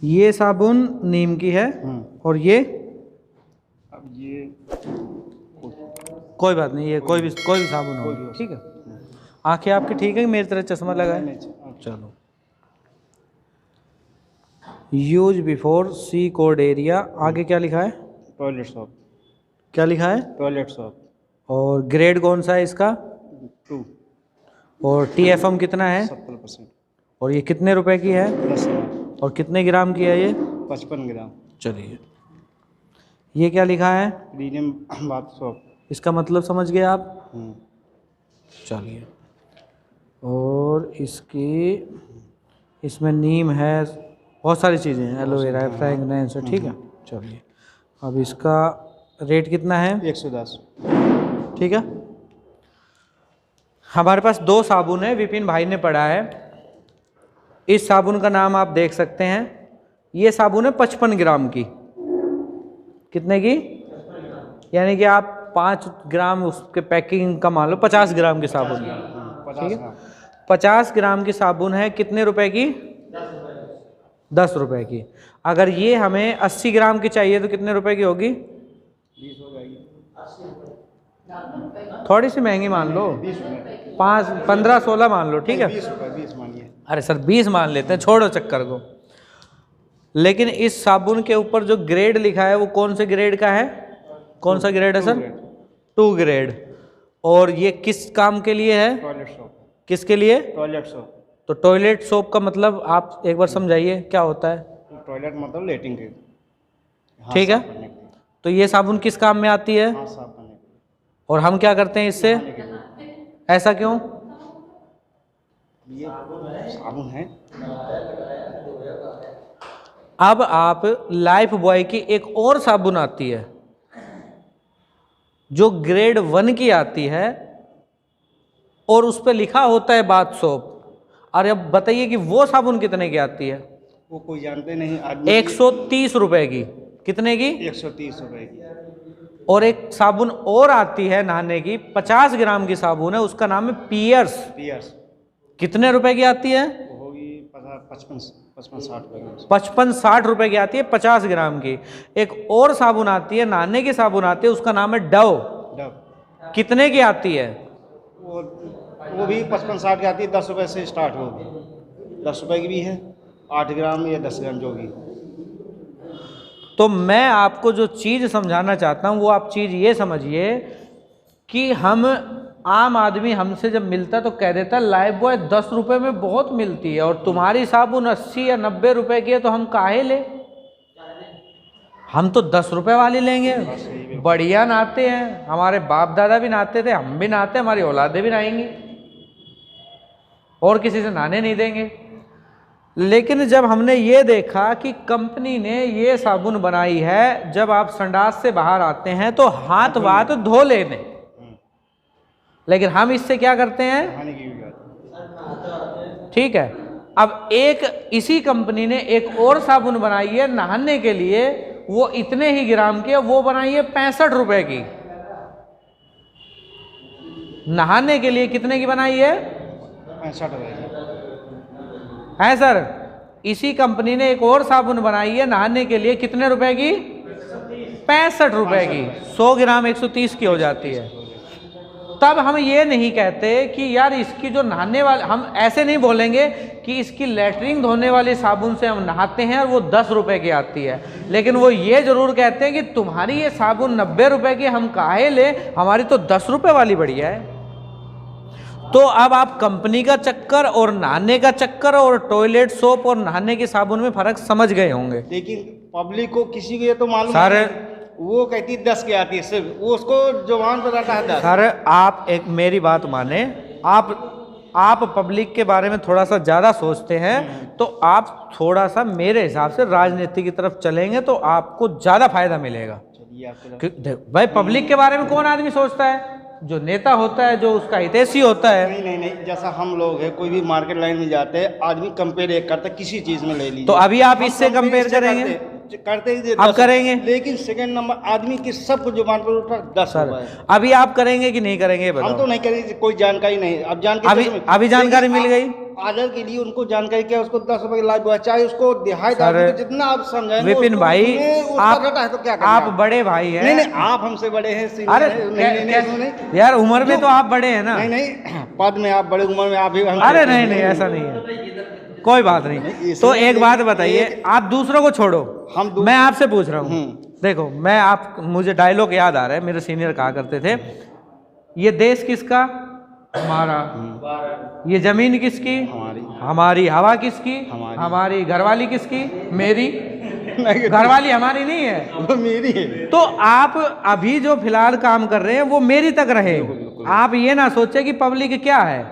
ये साबुन नीम की है और ये अब ये कोई बात नहीं, ये कोई भी साबुन हो, ठीक है। आंखें आपकी ठीक है कि मेरी तरह चश्मा लगाए? चलो। Use before see code area, आगे क्या लिखा है? Toilet soap. क्या लिखा है? Toilet shop. और ग्रेड कौन सा है इसका? 2। और TFM कितना है? 70%। और ये कितने रुपए की है? 10। और कितने ग्राम की है ये? 55 ग्राम। चलिए। ये क्या लिखा है? Premium bath shop. इसका मतलब समझ गए आप? चलिए। और इसमें नीम है, बहुत सारी चीज़ें हैं, एलोवेरा है, फ्रेगनेंस है, ठीक है। चलिए, अब इसका रेट कितना है? 110। ठीक है। हमारे पास 2 साबुन है, विपिन भाई ने पढ़ा है। इस साबुन का नाम आप देख सकते हैं। ये साबुन है 55 ग्राम की। कितने की? यानी कि आप 5 ग्राम उसके पैकिंग का मान लो, 50 ग्राम की साबुन, ठीक है। 50 ग्राम की साबुन है, कितने रुपए की? 10 रुपए की। अगर ये हमें 80 ग्राम की चाहिए तो कितने रुपए की होगी? 20 हो जाएगी। थोड़ी सी महंगी मान लो, 5, 15, 16 मान लो, ठीक है। 20 मानिए। अरे सर 20 मान लेते हैं, छोड़ो चक्कर को। लेकिन इस साबुन के ऊपर जो ग्रेड लिखा है वो कौन से ग्रेड का है? कौन सा ग्रेड है सर? 2 ग्रेड। और ये किस काम के लिए है? Toilet shop. किसके लिए? Toilet shop. तो टॉयलेट सोप का मतलब आप एक बार समझाइए क्या होता है? टॉयलेट मतलब लेटिंग के। ठीक है। तो ये साबुन किस काम में आती है? हाथ साफ करने के लिए। और हम क्या करते हैं इससे? ऐसा क्यों? ये साबुन है। अब आप लाइफ बॉय की एक और साबुन आती है जो ग्रेड 1 की आती है और उस पर लिखा होता है बाथ सोप। अरे अब बताइए कि वो साबुन कितने की आती है? वो कोई जानते नहीं आदमी। 130 रुपए की। कितने की? 130 रुपए की। और एक साबुन और आती है नहाने की, 50 ग्राम की साबुन है, उसका नाम है पियर्स। कितने रुपए की आती है? वो होगी 55-60 रुपए की। 55-60 रुपए की आती है 50 ग्राम की। एक और साबुन आती है, नहाने की साबुन आती है, उसका नाम है डव। कितने की आती है? वो भी 55-60 की आती है, 10 रुपए से स्टार्ट होगी। 10 रुपए की भी है, 8 ग्राम या 10 ग्राम जो भी। तो मैं आपको जो चीज़ समझाना चाहता हूँ वो आप चीज़ ये समझिए कि हम आम आदमी हमसे जब मिलता तो कह देता लाइफ बॉय 10 रुपए में बहुत मिलती है और तुम्हारी साबुन 80 या 90 रुपए की है, तो हम काहे ले? हम तो 10 रुपए वाली लेंगे। बढ़िया नहाते हैं, हमारे बाप दादा भी नहाते थे, हम भी नहाते, हमारी औलादें भी नहाएंगी, और किसी से नहाने नहीं देंगे। लेकिन जब हमने ये देखा कि कंपनी ने ये साबुन बनाई है, जब आप संडास से बाहर आते हैं तो हाथ वाथ धो लेने, लेकिन हम इससे क्या करते हैं? ठीक है। अब एक इसी कंपनी ने एक और साबुन बनाई है नहाने के लिए, वो इतने ही ग्राम की है, वो बनाई है 65 रुपए की। नहाने के लिए कितने की बनाई है? 65 रुपए की है सर। इसी कंपनी ने एक और साबुन बनाई है नहाने के लिए, कितने रुपए की? 65 रुपए की। 100 ग्राम 130 की हो जाती है। तब हम ये नहीं कहते कि यार इसकी जो नहाने वाले, हम ऐसे नहीं बोलेंगे कि इसकी लैट्रिन धोने वाली साबुन से हम नहाते हैं और वो 10 रुपए की आती है, लेकिन वो ये जरूर कहते हैं कि तुम्हारी ये साबुन 90 रुपए की, हम काहे ले, हमारी तो 10 रुपए वाली बढ़िया है। तो अब आप कंपनी का चक्कर और नहाने का चक्कर और टॉयलेट सोप और नहाने की साबुन में फर्क समझ गए होंगे। लेकिन पब्लिक को किसी को ये तो मालूम सर, वो कहती 10 की आती है सिर्फ, वो उसको जुबान पर रहता है 10। सर आप एक मेरी बात माने, आप पब्लिक के बारे में थोड़ा सा ज़्यादा सोचते हैं, तो आप थोड़ा सा मेरे हिसाब से राजनीति की तरफ चलेंगे तो आपको ज़्यादा फायदा मिलेगा। भाई पब्लिक के बारे में कौन आदमी सोचता है? जो नेता होता है, जो उसका हितैषी होता है। नहीं, जैसा हम लोग हैं, कोई भी मार्केट लाइन में जाते हैं, आदमी कंपेयर एक करता है, किसी चीज़ में ले लीजिए। तो अभी आप इससे कंपेयर करेंगे? करते ही अब करेंगे, लेकिन सेकंड नंबर आदमी की सब कुछ जुबान पर उठा 10 सर रुपए। अभी आप करेंगे कि नहीं करेंगे हम बताओ। तो नहीं करेंगे, कोई जानकारी नहीं। अब जानकारी अभी जानकारी मिल गई। आदर के लिए उनको जानकारी क्या, उसको 10 रुपए की लाइफ हुआ, चाहे उसको दिहाई सर, आदमी को जितना आप समझाएंगे विपिन उसको भाई, उसमें आप उसका रटा है तो क्या करेंगे आप बड़े भाई हैं। नहीं नहीं, आप हमसे बड़े हैं, सीनियर अरे हैं। नहीं यार उम्र में तो आप बड़े हैं ना। नहीं नहीं, पद में आप बड़े, उम्र में आप भी अरे नहीं नहीं, ऐसा नहीं है, कोई बात नहीं। तो एक बात बताइए, आप दूसरों को छोड़ो, मैं आपसे पूछ रहा हूँ। देखो मुझे डायलॉग याद आ रहा है, मेरे सीनियर कहा करते थे, ये देश किसका? हमारा। ये जमीन किसकी? हमारी। हवा किसकी? हमारी। घरवाली किसकी? मेरी। घरवाली हमारी नहीं है, वो मेरी है। तो आप अभी जो फिलहाल काम कर रहे हैं वो मेरी तक रहे। आप ये ना सोचे कि पब्लिक क्या है,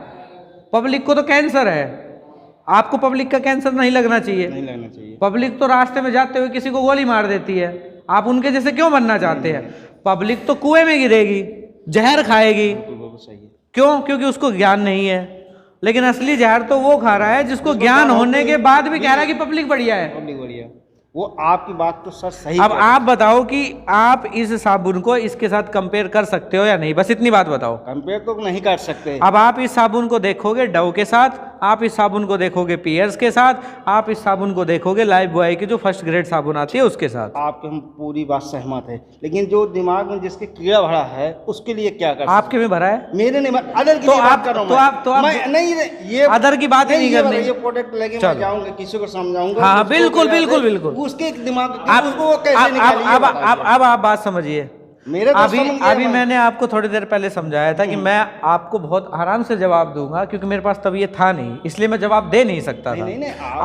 पब्लिक को तो कैंसर है। आपको पब्लिक का कैंसर नहीं लगना चाहिए। नहीं लगना चाहिए। पब्लिक तो रास्ते में जाते हुए किसी को गोली मार देती है, आप उनके जैसे क्यों बनना चाहते हैं? पब्लिक तो कुएं में गिरेगी, जहर खाएगी। क्यों? क्योंकि उसको ज्ञान नहीं है। लेकिन असली जहर तो वो खा रहा है जिसको ज्ञान होने के बाद भी कह रहा है कि पब्लिक बढ़िया है। पब्लिक बढ़िया, वो आपकी बात तो सर सही। अब आप बताओ कि आप इस साबुन को इसके साथ कंपेयर कर सकते हो या नहीं, बस इतनी बात बताओ। कंपेयर तो नहीं कर सकते। अब आप इस साबुन को देखोगे डव के साथ, आप इस साबुन को देखोगे पियर्स के साथ, आप इस साबुन को देखोगे लाइफ बॉय की जो फर्स्ट ग्रेड साबुन आती है उसके साथ। आपके हम पूरी बात सहमत है, लेकिन जो दिमाग में जिसके कीड़ा भरा है उसके लिए क्या कर? आपके में भरा है? मेरे नहीं, अदर की तो बात आप कर रहा हूं। तो आप नहीं, ये अदर की बात ही नहीं करनी। ये प्रोडक्ट लेके मैं जाऊंगा, किसी को समझाऊंगा। हाँ बिल्कुल बिल्कुल बिल्कुल। उसके दिमाग अब आप बात समझिए। मेरे अभी मैंने आपको थोड़ी देर पहले समझाया था कि मैं आपको बहुत आराम से जवाब दूंगा, क्योंकि मेरे पास तब ये था नहीं, इसलिए मैं जवाब दे नहीं सकता था।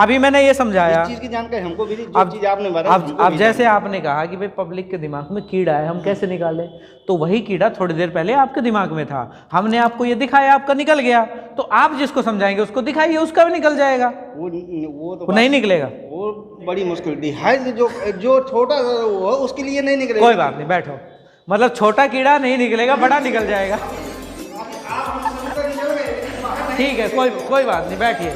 अभी मैंने ये समझाया, चीज की जानकारी हमको भी, जो चीज आपने बताई। अब जैसे आपने कहा कि भाई पब्लिक के दिमाग में कीड़ा है, हम कैसे निकालें, तो वही कीड़ा थोड़ी देर पहले आपके दिमाग में था, हमने आपको ये दिखाया, आपका निकल गया। तो आप जिसको समझाएंगे उसको दिखाइए, उसका भी निकल जाएगा। वो तो नहीं निकलेगा, वो बड़ी मुश्किल है। जो छोटा वो उसके लिए नहीं निकलेगा। कोई बात नहीं, बैठो। मतलब छोटा कीड़ा नहीं निकलेगा, बड़ा निकल जाएगा। ठीक है, कोई बात नहीं, बैठिए।